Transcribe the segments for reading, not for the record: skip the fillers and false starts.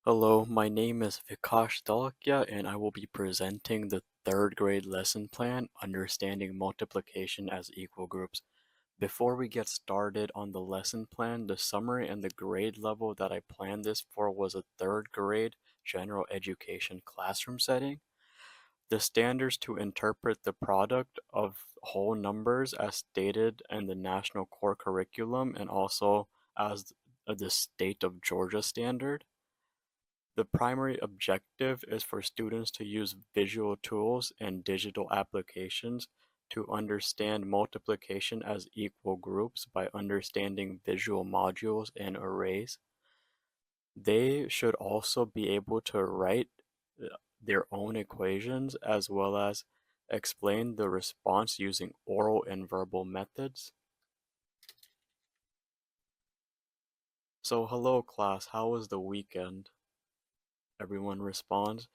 Hello, my name is Vikash Dalakya and I will be presenting the third grade lesson plan, Understanding Multiplication as Equal Groups. Before we get started on the lesson plan, the summary and the grade level that I planned this for was a third grade general education classroom setting. The standards to interpret the product of whole numbers as stated in the National Core Curriculum and also as the State of Georgia standard. The primary objective is for students to use visual tools and digital applications to understand multiplication as equal groups by understanding visual modules and arrays. They should also be able to write their own equations as well as explain the response using oral and verbal methods. So hello class, how was the weekend? Everyone responds.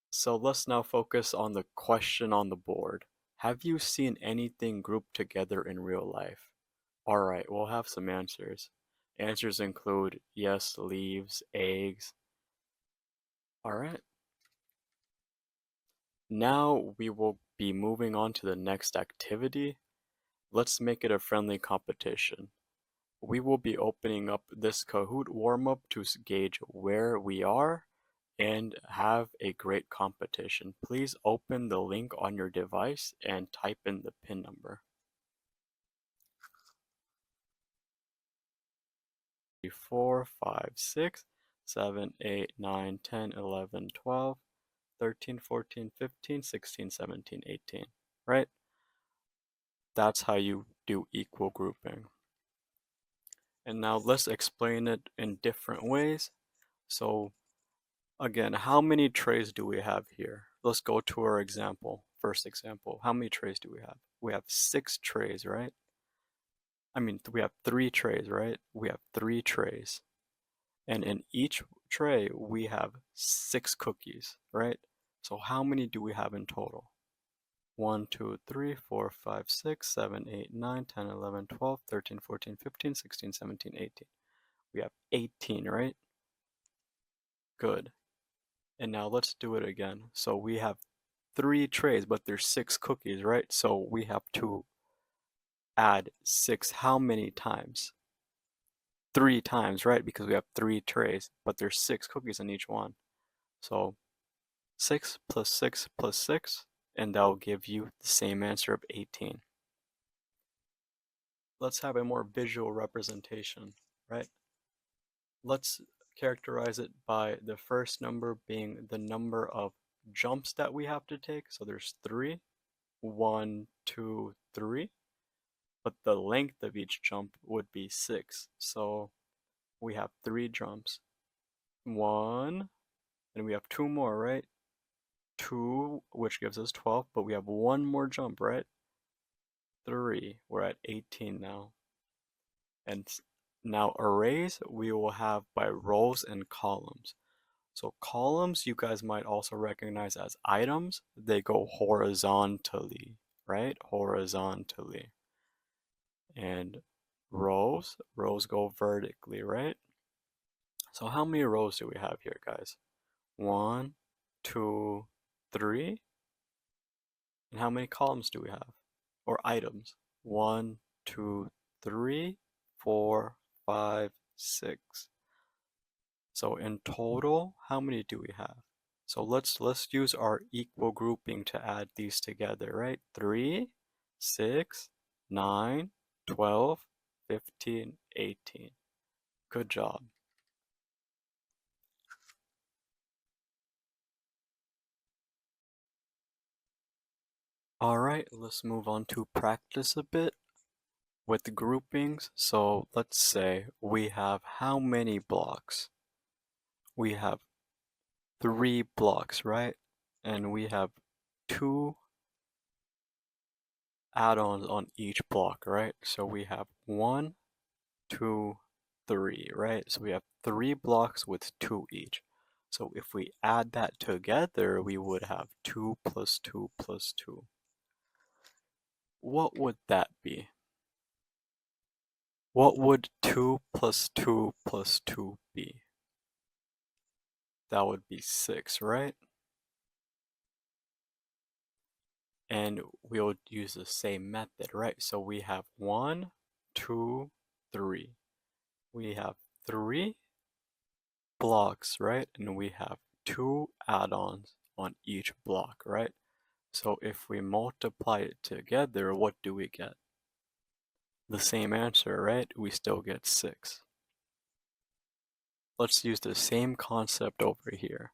So let's now focus on the question on the board. Have you seen anything grouped together in real life? Alright, we'll have some answers. Answers include yes, leaves, eggs. Alright. Now we will be moving on to the next activity. Let's make it a friendly competition. We will be opening up this Kahoot warm-up to gauge where we are and have a great competition. Please open the link on your device and type in the PIN number. 3, 4, 5, 6, 7, 8, 9, 10, 11, 12, 13, 14, 15, 16, 17, 18. Right? That's how you do equal grouping. And now let's explain it in different ways. So again, how many trays do we have here? Let's go to our example, first example. How many trays do we have? We have 6 trays, right? I mean, we have 3 trays, right? We have 3 trays. And in each tray, we have 6 cookies, right? So how many do we have in total? 1, 2, 3, 4, 5, 6, 7, 8, 9, 10, 11, 12, 13, 14, 15, 16, 17, 18. We have 18, right? Good. And now let's do it again. So we have 3 trays, but there's 6 cookies, right? So we have to add 6 how many times? 3 times, right? Because we have 3 trays, but there's 6 cookies in each one. So 6 plus 6 plus 6, and that will give you the same answer of 18. Let's have a more visual representation, right? Let's characterize it by the first number being the number of jumps that we have to take. So there's 3, 1, 2, 3. But the length of each jump would be 6. So we have 3 jumps. 1, and we have 2 more, right? 2, which gives us 12, but we have 1 more jump, right? 3, we're at 18 now. And now arrays we will have by rows and columns. So columns you guys might also recognize as items. They go horizontally, right? Horizontally. And rows go vertically, right? So how many rows do we have here, guys? 1, 2, 3. And how many columns do we have? Or items? 1, 2, 3, 4, 5, 6. So in total, how many do we have? So let's use our equal grouping to add these together, right? 3, 6, 9, 12, 15, 18. Good job. Alright, let's move on to practice a bit with the groupings. So let's say we have how many blocks? We have 3 blocks, right? And we have 2 add-ons on each block, right? So we have 1, 2, 3, right? So we have 3 blocks with 2 each. So if we add that together, we would have 2 plus 2 plus 2. What would that be? What would 2 plus 2 plus 2 be? that would be 6, right? And we'll use the same method, right? So we have 1, 2, 3. We have 3 blocks, right? And we have 2 add-ons on each block, right? So if we multiply it together, what do we get? The same answer, right? We still get 6. Let's use the same concept over here.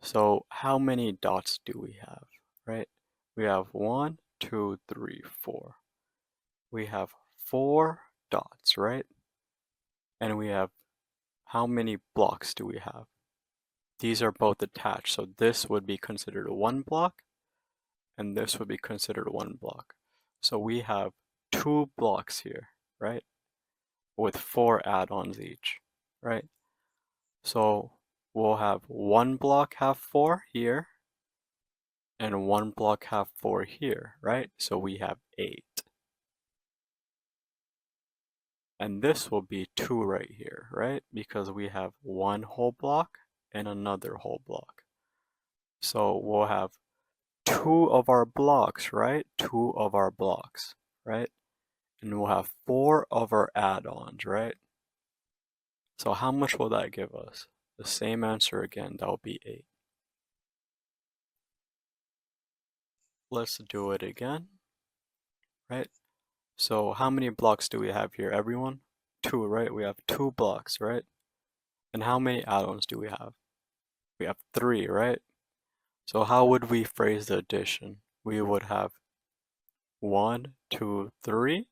So how many dots do we have, right? We have 1, 2, 3, 4. We have 4 dots, right? And we have, how many blocks do we have? These are both attached, so this would be considered one block, and this would be considered one block. So we have 2 blocks here, right? With 4 add-ons each, right? So we'll have 1 block have 4 here, and 1 block have 4 here, right? So we have 8. And this will be 2 right here, right? Because we have 1 whole block and another whole block. So we'll have 2 of our blocks, right? 2 of our blocks, right? And we'll have 4 of our add-ons, right? So how much will that give us? The same answer again, that will be 8. Let's do it again, right? So how many blocks do we have here, everyone? 2, right? We have 2 blocks, right? And how many add-ons do we have? We have 3, right? So how would we phrase the addition? We would have 1, 2, 3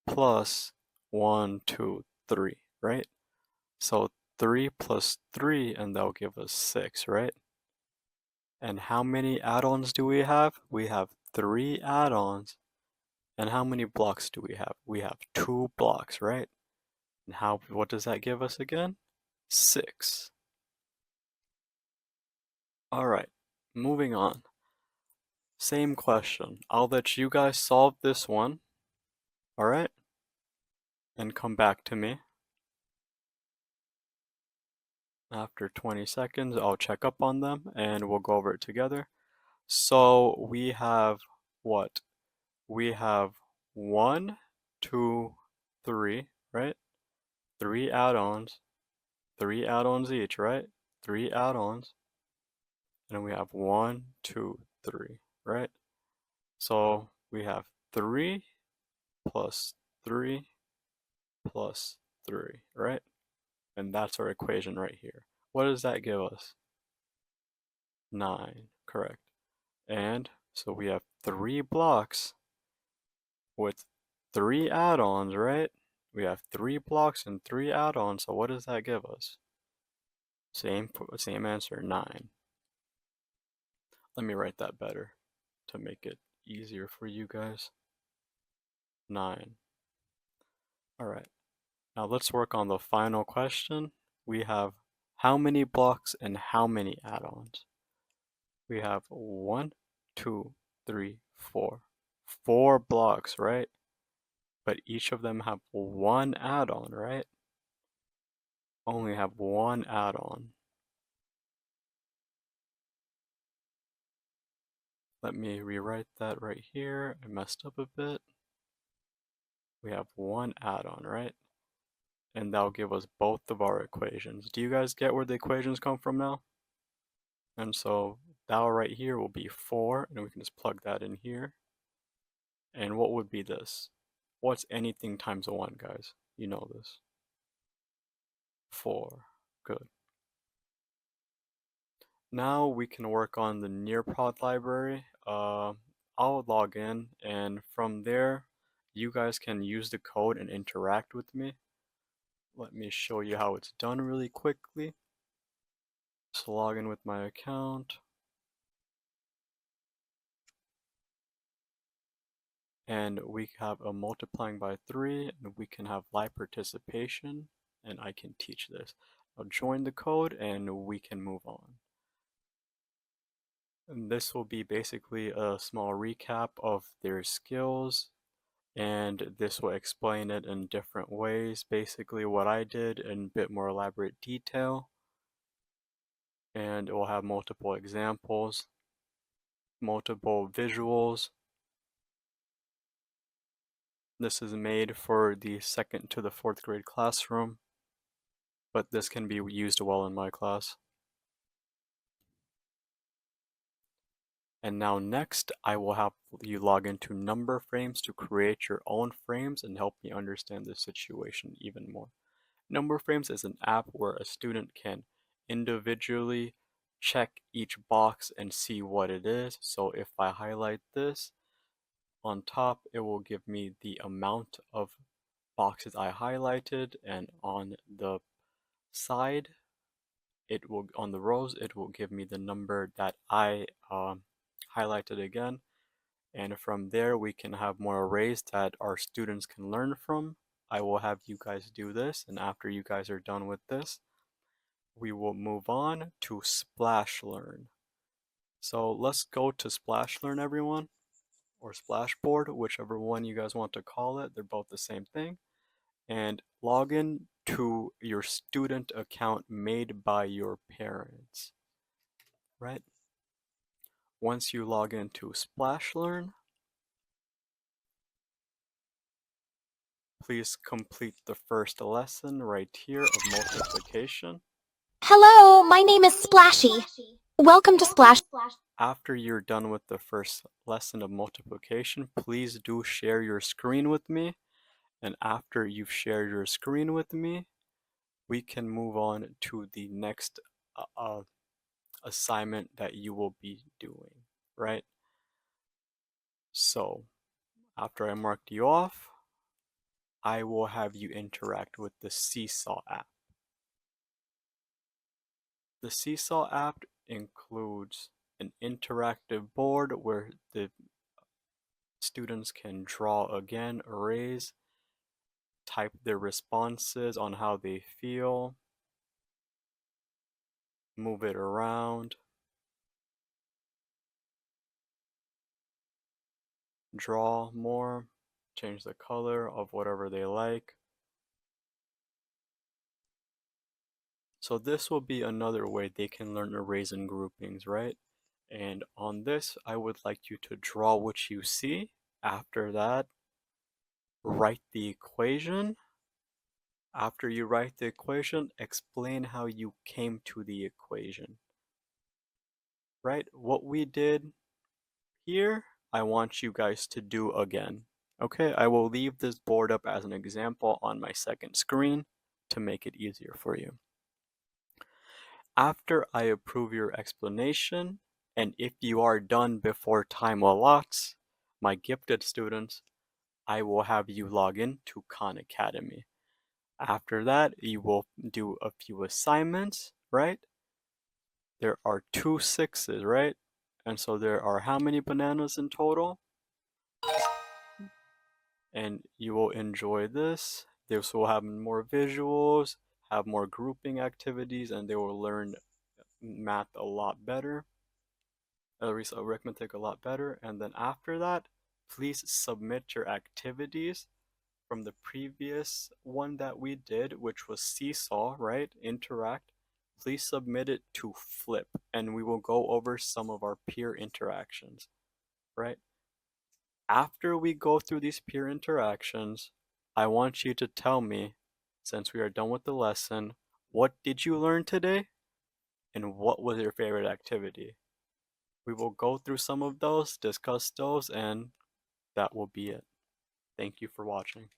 plus 1, 2, 3, right? So 3 plus 3, and that'll give us 6, right? And how many add-ons do we have? We have 3 add-ons. And how many blocks do we have? We have 2 blocks, right? And what does that give us again? 6. Alright, moving on. Same question. I'll let you guys solve this one, alright? And come back to me. After 20 seconds, I'll check up on them and we'll go over it together. So we have what? We have 1, 2, 3, right? 3 add-ons. 3 add-ons each, right? 3 add-ons. And we have 1, 2, 3, right? So we have 3 plus 3 plus 3, right? And that's our equation right here. What does that give us? 9, correct. And so we have 3 blocks with 3 add-ons, right? We have 3 blocks and 3 add-ons, so what does that give us? Same answer, 9. Let me write that better to make it easier for you guys. 9. Alright, now let's work on the final question. We have how many blocks and how many add-ons? We have 1, 2, 3, 4. 4 blocks, right? But each of them have 1 add-on, right? Only have 1 add-on. Let me rewrite that right here. I messed up a bit. We have 1 add-on, right? And that'll give us both of our equations. Do you guys get where the equations come from now? And so that right here will be 4, and we can just plug that in here. And what would be this? What's anything times 1, guys? You know this. 4. Good. Now we can work on the Nearpod library. I'll log in, and from there, you guys can use the code and interact with me. Let me show you how it's done really quickly. Just log in with my account. And we have a multiplying by 3, and we can have live participation, and I can teach this. I'll join the code, and we can move on. And this will be basically a small recap of their skills, and this will explain it in different ways. Basically what I did in a bit more elaborate detail. and it will have multiple examples, multiple visuals. This is made for the 2nd to the 4th grade classroom, but this can be used well in my class. And now next, I will have you log into Number Frames to create your own frames and help me understand the situation even more. Number Frames is an app where a student can individually check each box and see what it is. So if I highlight this, on top it will give me the amount of boxes I highlighted, and on the side, on the rows, it will give me the number that I highlighted again. And from there, we can have more arrays that our students can learn from. I will have you guys do this, and after you guys are done with this, we will move on to Splashlearn. So let's go to Splashlearn, everyone, or Splashboard, whichever one you guys want to call it. They're both the same thing. And log in to your student account made by your parents, right? Once you log into Splashlearn, please complete the first lesson right here of multiplication. Hello, my name is Splashy. Welcome to Splash. After you're done with the first lesson of multiplication, please do share your screen with me. And after you've shared your screen with me, we can move on to the next assignment that you will be doing, right? So after I marked you off, I will have you interact with the Seesaw app. The Seesaw app includes an interactive board where the students can draw again arrays, type their responses on how they feel, move it around, draw more, change the color of whatever they like. So this will be another way they can learn arrays and groupings, right? And on this, I would like you to draw what you see. After that, write the equation. After you write the equation, explain how you came to the equation. Right? What we did here, I want you guys to do again. Okay, I will leave this board up as an example on my second screen to make it easier for you. After I approve your explanation, and if you are done before time allots, my gifted students, I will have you log in to Khan Academy. After that, you will do a few assignments, right? There are 2 6s, right? And so there are how many bananas in total? And you will enjoy this. This will have more visuals, have more grouping activities, and they will learn math a lot better. Arithmetic a lot better. And then after that, please submit your activities from the previous one that we did, which was Seesaw, right? Interact. Please submit it to Flip, and we will go over some of our peer interactions, right? After we go through these peer interactions, I want you to tell me, since we are done with the lesson, what did you learn today, and what was your favorite activity? We will go through some of those, discuss those, and that will be it. Thank you for watching.